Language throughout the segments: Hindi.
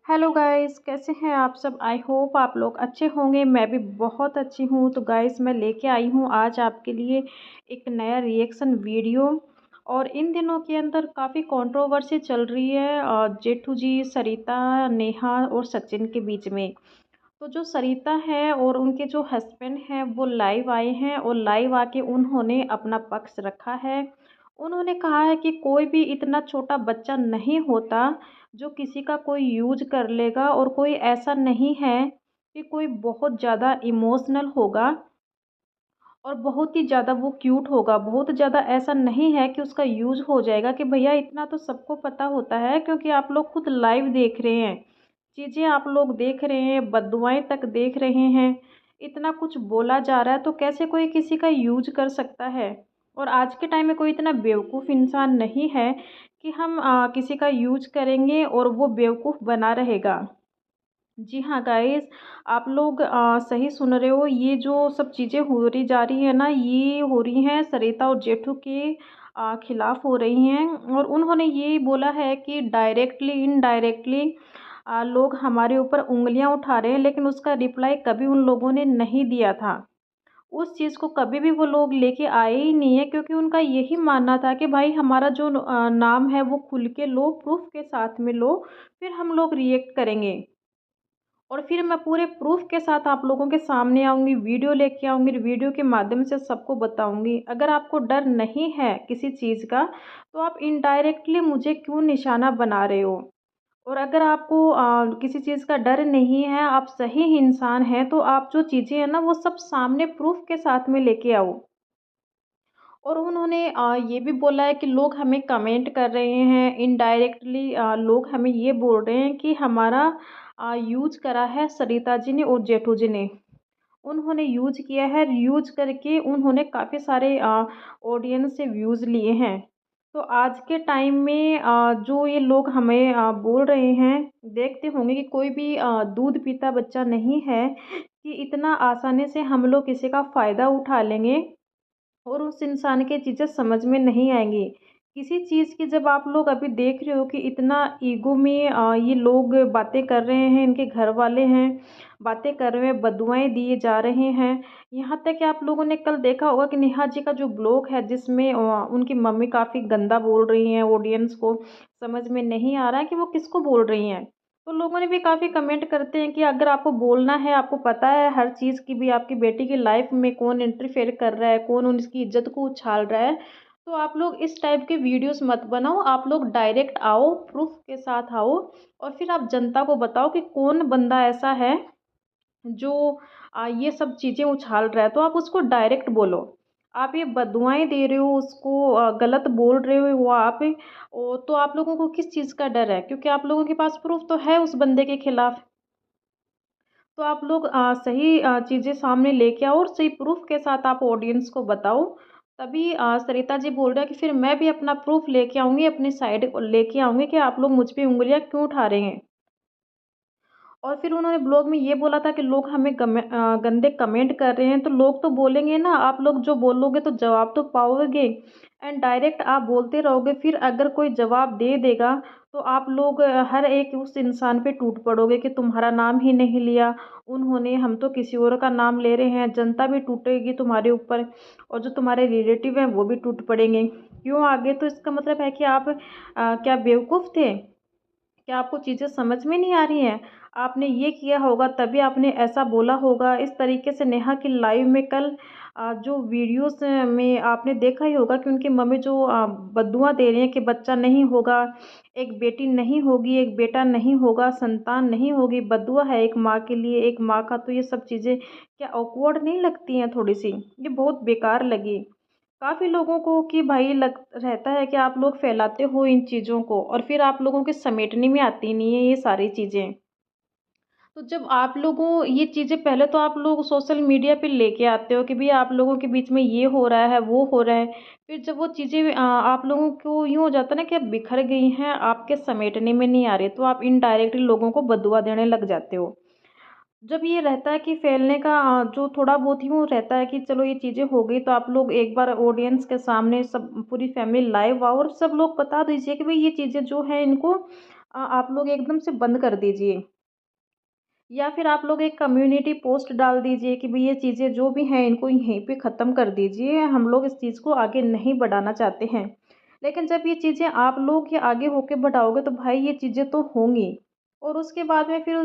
हेलो गाइस, कैसे हैं आप सब। आई होप आप लोग अच्छे होंगे। मैं भी बहुत अच्छी हूँ। तो गाइस, मैं लेके आई हूँ आज आपके लिए एक नया रिएक्शन वीडियो। और इन दिनों के अंदर काफ़ी कंट्रोवर्सी चल रही है जेठू जी, सरिता, नेहा और सचिन के बीच में। तो जो सरिता है और उनके जो हस्बैंड हैं वो लाइव आए हैं और लाइव आके उन्होंने अपना पक्ष रखा है। उन्होंने कहा है कि कोई भी इतना छोटा बच्चा नहीं होता जो किसी का कोई यूज कर लेगा, और कोई ऐसा नहीं है कि कोई बहुत ज़्यादा इमोशनल होगा और बहुत ही ज़्यादा वो क्यूट होगा। बहुत ज़्यादा ऐसा नहीं है कि उसका यूज़ हो जाएगा। कि भैया इतना तो सबको पता होता है, क्योंकि आप लोग खुद लाइव देख रहे हैं, चीज़ें आप लोग देख रहे हैं, बददुआएँ तक देख रहे हैं। इतना कुछ बोला जा रहा है तो कैसे कोई किसी का यूज़ कर सकता है। और आज के टाइम में कोई इतना बेवकूफ़ इंसान नहीं है कि हम किसी का यूज़ करेंगे और वो बेवकूफ़ बना रहेगा। जी हाँ गाइस, आप लोग सही सुन रहे हो। ये जो सब चीज़ें हो रही जा रही है ना, ये हो रही हैं सरिता और जेठू के खिलाफ़ हो रही हैं। और उन्होंने ये बोला है कि डायरेक्टली इनडायरेक्टली लोग हमारे ऊपर उँगलियां उठा रहे हैं, लेकिन उसका रिप्लाई कभी उन लोगों ने नहीं दिया था। उस चीज़ को कभी भी वो लोग लेके आए ही नहीं है, क्योंकि उनका यही मानना था कि भाई हमारा जो नाम है वो खुल के लो, प्रूफ के साथ में लो, फिर हम लोग रिएक्ट करेंगे। और फिर मैं पूरे प्रूफ़ के साथ आप लोगों के सामने आऊँगी, वीडियो लेके आऊँगी, वीडियो के माध्यम से सबको बताऊँगी। अगर आपको डर नहीं है किसी चीज़ का, तो आप इनडायरेक्टली मुझे क्यों निशाना बना रहे हो? और अगर आपको किसी चीज़ का डर नहीं है, आप सही इंसान हैं, तो आप जो चीज़ें हैं ना, वो सब सामने प्रूफ़ के साथ में लेके आओ। और उन्होंने ये भी बोला है कि लोग हमें कमेंट कर रहे हैं इनडायरेक्टली, लोग हमें ये बोल रहे हैं कि हमारा यूज़ करा है सरिता जी ने और जेठू जी ने। उन्होंने यूज़ किया है, यूज़ करके उन्होंने काफ़ी सारे ऑडियंस से व्यूज़ लिए हैं। तो आज के टाइम में जो ये लोग हमें बोल रहे हैं, देखते होंगे कि कोई भी दूध पीता बच्चा नहीं है कि इतना आसानी से हम लोग किसी का फ़ायदा उठा लेंगे और उस इंसान की चीज़ें समझ में नहीं आएँगी। किसी चीज़ की जब आप लोग अभी देख रहे हो कि इतना ईगो में ये लोग बातें कर रहे हैं, इनके घर वाले हैं, बातें कर रहे हैं, बददुआएँ दिए जा रहे हैं। यहाँ तक कि आप लोगों ने कल देखा होगा कि नेहा जी का जो ब्लॉग है, जिसमें उनकी मम्मी काफ़ी गंदा बोल रही हैं, ऑडियंस को समझ में नहीं आ रहा है कि वो किसको बोल रही हैं। तो लोगों ने भी काफ़ी कमेंट करते हैं कि अगर आपको बोलना है, आपको पता है हर चीज़ की, भी आपकी बेटी की लाइफ में कौन इंटरफेयर कर रहा है, कौन उसकी इज्जत को उछाल रहा है, तो आप लोग इस टाइप के वीडियोस मत बनाओ। आप लोग डायरेक्ट आओ, प्रूफ के साथ आओ, और फिर आप जनता को बताओ कि कौन बंदा ऐसा है जो ये सब चीज़ें उछाल रहा है। तो आप उसको डायरेक्ट बोलो। आप ये बददुआएँ दे रहे हो, उसको गलत बोल रहे हो आप, तो आप लोगों को किस चीज़ का डर है? क्योंकि आप लोगों के पास प्रूफ़ तो है उस बंदे के खिलाफ़। तो आप लोग सही चीज़ें सामने लेके आओ और सही प्रूफ़ के साथ आप ऑडियंस को बताओ। तभी सरिता जी बोल रहे हैं कि फिर मैं भी अपना प्रूफ़ लेके आऊँगी, अपनी साइड लेके आऊँगी कि आप लोग मुझ पे उँगलियाँ क्यों उठा रहे हैं। और फिर उन्होंने ब्लॉग में ये बोला था कि लोग हमें गंदे कमेंट कर रहे हैं, तो लोग तो बोलेंगे ना, आप लोग जो बोलोगे तो जवाब तो पाओगे। एंड डायरेक्ट आप बोलते रहोगे, फिर अगर कोई जवाब दे देगा तो आप लोग हर एक उस इंसान पे टूट पड़ोगे कि तुम्हारा नाम ही नहीं लिया उन्होंने, हम तो किसी और का नाम ले रहे हैं। जनता भी टूटेगी तुम्हारे ऊपर, और जो तुम्हारे रिलेटिव हैं वो भी टूट पड़ेंगे। क्यों आगे? तो इसका मतलब है कि आप क्या बेवकूफ़ थे? क्या आपको चीज़ें समझ में नहीं आ रही हैं? आपने ये किया होगा तभी आपने ऐसा बोला होगा। इस तरीके से नेहा की लाइव में कल जो वीडियोज़ में आपने देखा ही होगा कि उनकी मम्मी जो बद्दुआ दे रही हैं कि बच्चा नहीं होगा, एक बेटी नहीं होगी, एक बेटा नहीं होगा, संतान नहीं होगी, बद्दुआ है एक माँ के लिए, एक माँ का। तो ये सब चीज़ें क्या ऑकवर्ड नहीं लगती हैं थोड़ी-सी? ये बहुत बेकार लगी। काफ़ी लोगों को कि भाई लग रहता है कि आप लोग फैलाते हो इन चीज़ों को, और फिर आप लोगों के समेटने में आती नहीं है ये सारी चीज़ें। तो जब आप लोगों ये चीज़ें, पहले तो आप लोग सोशल मीडिया पे लेके आते हो कि भई आप लोगों के बीच में ये हो रहा है, वो हो रहा है। फिर जब वो चीज़ें आप लोगों को यूँ हो जाता है ना कि अब बिखर गई हैं, आपके समेटने में नहीं आ रही, तो आप इनडायरेक्टली लोगों को बददुआ देने लग जाते हो। जब ये रहता है कि फैलने का जो थोड़ा बहुत यूँ रहता है कि चलो ये चीज़ें हो गई, तो आप लोग एक बार ऑडियंस के सामने सब पूरी फैमिली लाइव आओ और सब लोग बता दीजिए कि भई ये चीज़ें जो हैं इनको आप लोग एकदम से बंद कर दीजिए, या फिर आप लोग एक कम्युनिटी पोस्ट डाल दीजिए कि भई ये चीज़ें जो भी हैं इनको यहीं पे ख़त्म कर दीजिए, हम लोग इस चीज़ को आगे नहीं बढ़ाना चाहते हैं। लेकिन जब ये चीज़ें आप लोग ये आगे होके बढ़ाओगे तो भाई ये चीज़ें तो होंगी। और उसके बाद में फिर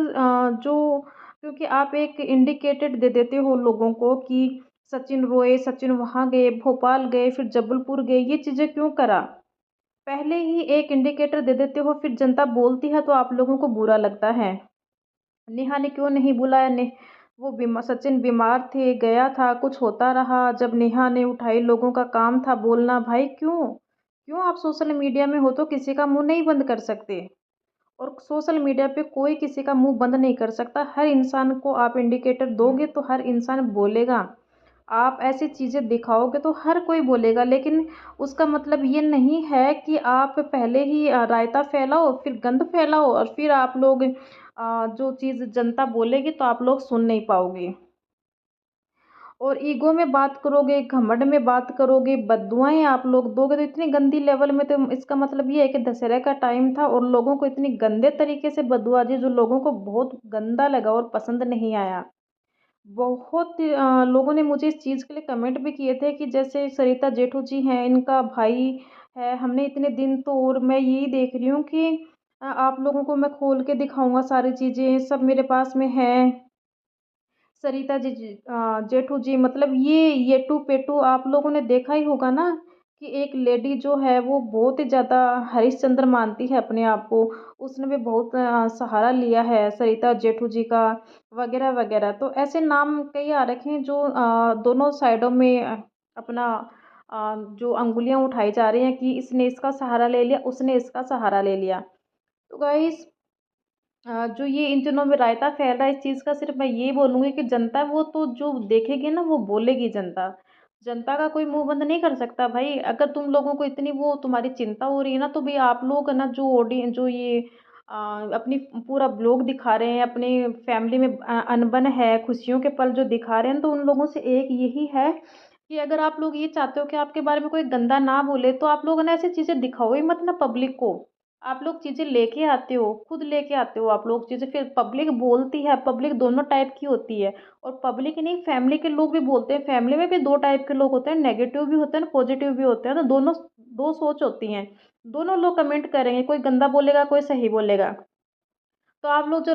क्योंकि आप एक इंडिकेटेड दे देते हो लोगों को कि सचिन रोए, सचिन वहाँ गए, भोपाल गए, फिर जबलपुर गए, ये चीज़ें क्यों करा? पहले ही एक इंडिकेटर दे देते हो, फिर जनता बोलती है तो आप लोगों को बुरा लगता है। नेहा ने क्यों नहीं बुलाया? ने वो सचिन बीमार थे, गया था, कुछ होता रहा, जब नेहा ने उठाई, लोगों का काम था बोलना, भाई क्यों? क्यों आप सोशल मीडिया में हो तो किसी का मुँह नहीं बंद कर सकते? और सोशल मीडिया पे कोई किसी का मुँह बंद नहीं कर सकता, हर इंसान को आप इंडिकेटर दोगे तो हर इंसान बोलेगा। आप ऐसी चीज़ें दिखाओगे तो हर कोई बोलेगा, लेकिन उसका मतलब ये नहीं है कि आप पहले ही रायता फैलाओ, फिर गंद फैलाओ और फिर आप लोग जो चीज़ जनता बोलेगी तो आप लोग सुन नहीं पाओगे। और ईगो में बात करोगे, घमंड में बात करोगे, बददुआएँ आप लोग दोगे तो इतनी गंदी लेवल में, तो इसका मतलब ये है कि दशहरा का टाइम था और लोगों को इतनी गंदे तरीके से बददुआ दी जो लोगों को बहुत गंदा लगा और पसंद नहीं आया। बहुत लोगों ने मुझे इस चीज़ के लिए कमेंट भी किए थे कि जैसे सरिता जेठू जी हैं, इनका भाई है, हमने इतने दिन तो, और मैं यही देख रही हूँ कि आप लोगों को मैं खोल के दिखाऊँगा सारी चीज़ें, सब मेरे पास में है। सरिता जेठू जी मतलब ये येटू-पेटू आप लोगों ने देखा ही होगा ना कि एक लेडी जो है वो बहुत ही ज़्यादा हरिश्चंद्र मानती है अपने आप को। उसने भी बहुत सहारा लिया है सरिता जेठू जी का वगैरह वगैरह। तो ऐसे नाम कई आ रखे हैं जो दोनों साइडों में अपना जो अंगुलियाँ उठाई जा रही हैं कि इसने इसका सहारा ले लिया, उसने इसका सहारा ले लिया। तो गाइस जो ये इन दिनों में रायता फैल रहा है इस चीज़ का, सिर्फ मैं ये बोलूँगी कि जनता वो तो जो देखेगी ना वो बोलेगी जनता। जनता का कोई मुँह बंद नहीं कर सकता भाई। अगर तुम लोगों को इतनी वो तुम्हारी चिंता हो रही है ना तो भई आप लोग ना जो ये अपनी पूरा ब्लॉग दिखा रहे हैं, अपनी फैमिली में अनबन है, खुशियों के पल जो दिखा रहे हैं, तो उन लोगों से एक यही है कि अगर आप लोग ये चाहते हो कि आपके बारे में कोई गंदा ना बोले तो आप लोग ना ऐसी चीज़ें दिखाओ ही मत ना पब्लिक को। आप लोग चीज़ें लेके आते हो, खुद लेके आते हो आप लोग चीज़ें, फिर पब्लिक बोलती है, पब्लिक दोनों टाइप की होती है। और पब्लिक ही नहीं, फैमिली के लोग भी बोलते हैं, फैमिली में भी 2 टाइप के लोग होते हैं, नेगेटिव भी होते हैं ना, पॉजिटिव भी होते हैं, तो दोनों 2 सोच होती हैं। दोनों लोग कमेंट करेंगे, कोई गंदा बोलेगा, कोई सही बोलेगा। तो आप लोग जो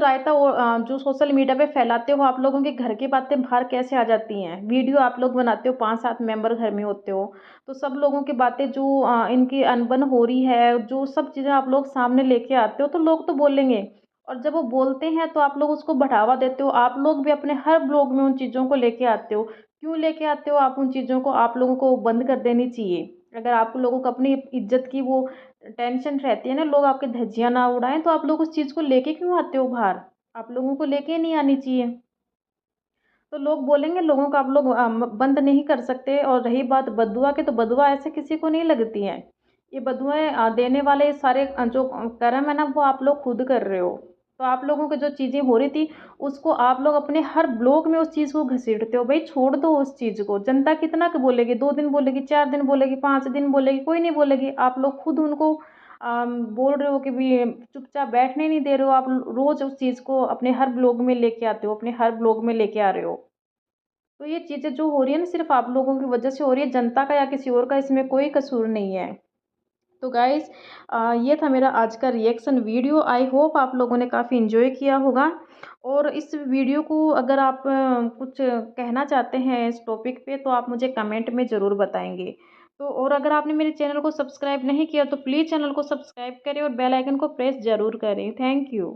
जो सोशल मीडिया पे फैलाते हो, आप लोगों के घर की बातें बाहर कैसे आ जाती हैं? वीडियो आप लोग बनाते हो, 5-7 मेंबर घर में होते हो, तो सब लोगों की बातें जो इनकी अनबन हो रही है, जो सब चीज़ें आप लोग सामने लेके आते हो, तो लोग तो बोलेंगे। और जब वो बोलते हैं तो आप लोग उसको बढ़ावा देते हो, आप लोग भी अपने हर ब्लॉग में उन चीज़ों को लेके आते हो। क्यों लेके आते हो आप उन चीज़ों को? आप लोगों को बंद कर देनी चाहिए। अगर आप लोगों को अपनी इज़्ज़त की वो टेंशन रहती है ना, लोग आपकी धज्जियाँ ना उड़ाएँ, तो आप लोग उस चीज़ को लेके क्यों आते हो बाहर? आप लोगों को लेके ही नहीं आनी चाहिए। तो लोग बोलेंगे, लोगों को आप लोग बंद नहीं कर सकते। और रही बात बददुआ की, तो बददुआ ऐसे किसी को नहीं लगती है। ये बददुआएँ देने वाले सारे जो कर्म है ना, वो आप लोग खुद कर रहे हो। तो आप लोगों की जो चीज़ें हो रही थी, उसको आप लोग अपने हर ब्लॉग में उस चीज़ को घसीटते हो। भई छोड़ दो उस चीज़ को, जनता कितना क बोलेगी? 2 दिन बोलेगी, 4 दिन बोलेगी, 5 दिन बोलेगी, कोई नहीं बोलेगी। आप लोग खुद उनको बोल रहे हो कि भई चुपचाप बैठने नहीं दे रहे हो, आप रोज़ उस चीज़ को अपने हर ब्लॉग में लेके आते हो, अपने हर ब्लॉग में लेके आ रहे हो। तो ये चीज़ें जो हो रही है ना, सिर्फ़ आप लोगों की वजह से हो रही है, जनता का या किसी और का इसमें कोई कसूर नहीं है। तो गाइज़ ये था मेरा आज का रिएक्शन वीडियो। आई होप आप लोगों ने काफ़ी एन्जॉय किया होगा। और इस वीडियो को अगर आप कुछ कहना चाहते हैं इस टॉपिक पे, तो आप मुझे कमेंट में ज़रूर बताएँगे। तो और अगर आपने मेरे चैनल को सब्सक्राइब नहीं किया तो प्लीज़ चैनल को सब्सक्राइब करें और बेल आइकन को प्रेस ज़रूर करें। Thank you.